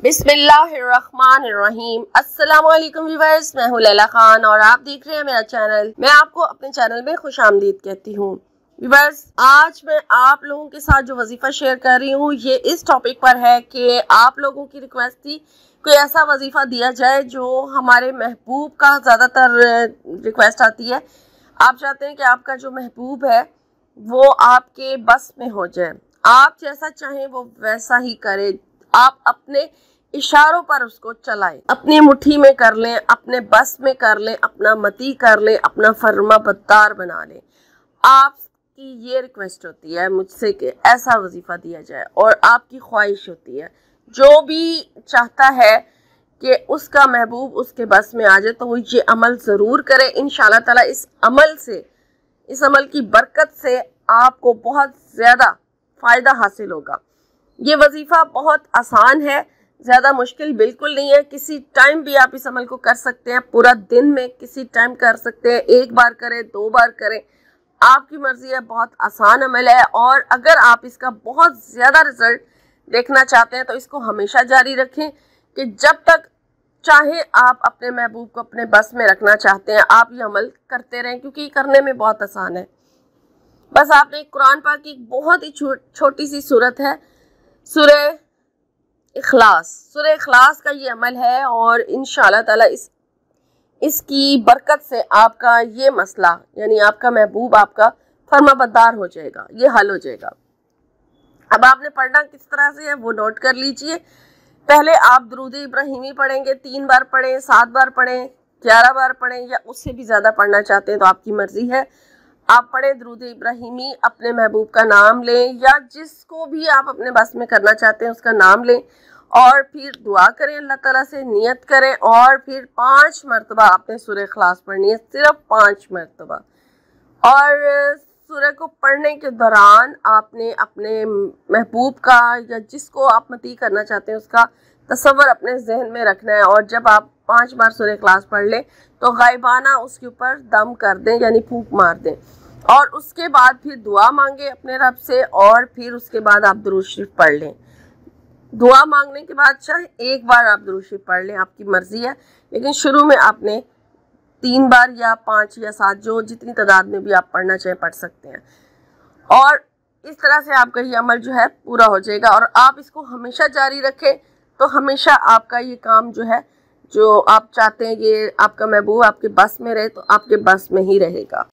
बिस्मिल्लाहिर्रहमानिर्रहीम। अस्सलाम वालेकुम व्यूअर्स, मैं हूँ लैला खान और आप देख रहे हैं मेरा चैनल। मैं आपको अपने चैनल में खुशामदीद कहती हूँ। व्यूअर्स, आज मैं आप लोगों के साथ जो वजीफा शेयर कर रही हूँ ये इस टॉपिक पर है कि आप लोगों की रिक्वेस्ट थी कोई ऐसा वजीफा दिया जाए जो हमारे महबूब का ज़्यादातर रिक्वेस्ट आती है। आप चाहते हैं कि आपका जो महबूब है वो आपके बस में हो जाए, आप जैसा चाहें वो वैसा ही करे, आप अपने इशारों पर उसको चलाएं, अपनी मुट्ठी में कर लें, अपने बस में कर लें, अपना मती कर लें, अपना फर्मा बद्दार बना लें। आपकी ये रिक्वेस्ट होती है मुझसे कि ऐसा वजीफा दिया जाए और आपकी ख्वाहिश होती है जो भी चाहता है कि उसका महबूब उसके बस में आ जाए तो वो ये अमल ज़रूर करे। इंशाअल्लाह ताला इस अमल की बरकत से आपको बहुत ज़्यादा फ़ायदा हासिल होगा। ये वजीफ़ा बहुत आसान है, ज़्यादा मुश्किल बिल्कुल नहीं है। किसी टाइम भी आप इस अमल को कर सकते हैं, पूरा दिन में किसी टाइम कर सकते हैं, एक बार करें, 2 बार करें, आपकी मर्जी है। बहुत आसान अमल है और अगर आप इसका बहुत ज़्यादा रिजल्ट देखना चाहते हैं तो इसको हमेशा जारी रखें कि जब तक चाहे आप अपने महबूब को अपने बस में रखना चाहते हैं आप ये अमल करते रहें, क्योंकि करने में बहुत आसान है। बस आपने कुरान पाक की बहुत ही छोटी सी सूरत है, सूरह इखलास का ये अमल है और इंशाअल्लाह ताला इसकी बरकत से आपका ये मसला यानी आपका महबूब आपका फर्माबरदार हो जाएगा, ये हल हो जाएगा। अब आपने पढ़ना किस तरह से है वो नोट कर लीजिए। पहले आप दुरूद इब्राहिमी पढ़ेंगे, 3 बार पढ़ें, 7 बार पढ़ें, 11 बार पढ़ें या उससे भी ज़्यादा पढ़ना चाहते हैं तो आपकी मर्जी है। आप पढ़ें दुरूद इब्राहिमी, अपने महबूब का नाम लें या जिसको भी आप अपने बस में करना चाहते हैं उसका नाम लें और फिर दुआ करें, अल्लाह ताला से नियत करें और फिर 5 मरतबा आपने सूरह इखलास पढ़नी है, सिर्फ 5 मरतबा। और सूरह को पढ़ने के दौरान आपने अपने महबूब का या जिसको आप मती करना चाहते हैं उसका तसव्वुर अपने जहन में रखना है और जब आप 5 बार सूरह इखलास पढ़ लें तो गायबाना उसके ऊपर दम कर दें यानी फूंक मार दें और उसके बाद फिर दुआ मांगे अपने रब से और फिर उसके बाद आप दुरूद शरीफ पढ़ लें। दुआ मांगने के बाद चाहे 1 बार आप दुरूद शरीफ पढ़ लें, आपकी मर्जी है, लेकिन शुरू में आपने 3 बार या 5 या 7 जो जितनी तादाद में भी आप पढ़ना चाहें पढ़ सकते हैं और इस तरह से आपका ये अमल जो है पूरा हो जाएगा। और आप इसको हमेशा जारी रखें तो हमेशा आपका ये काम जो है जो आप चाहते हैं ये आपका महबूब आपके बस में रहे तो आपके बस में ही रहेगा।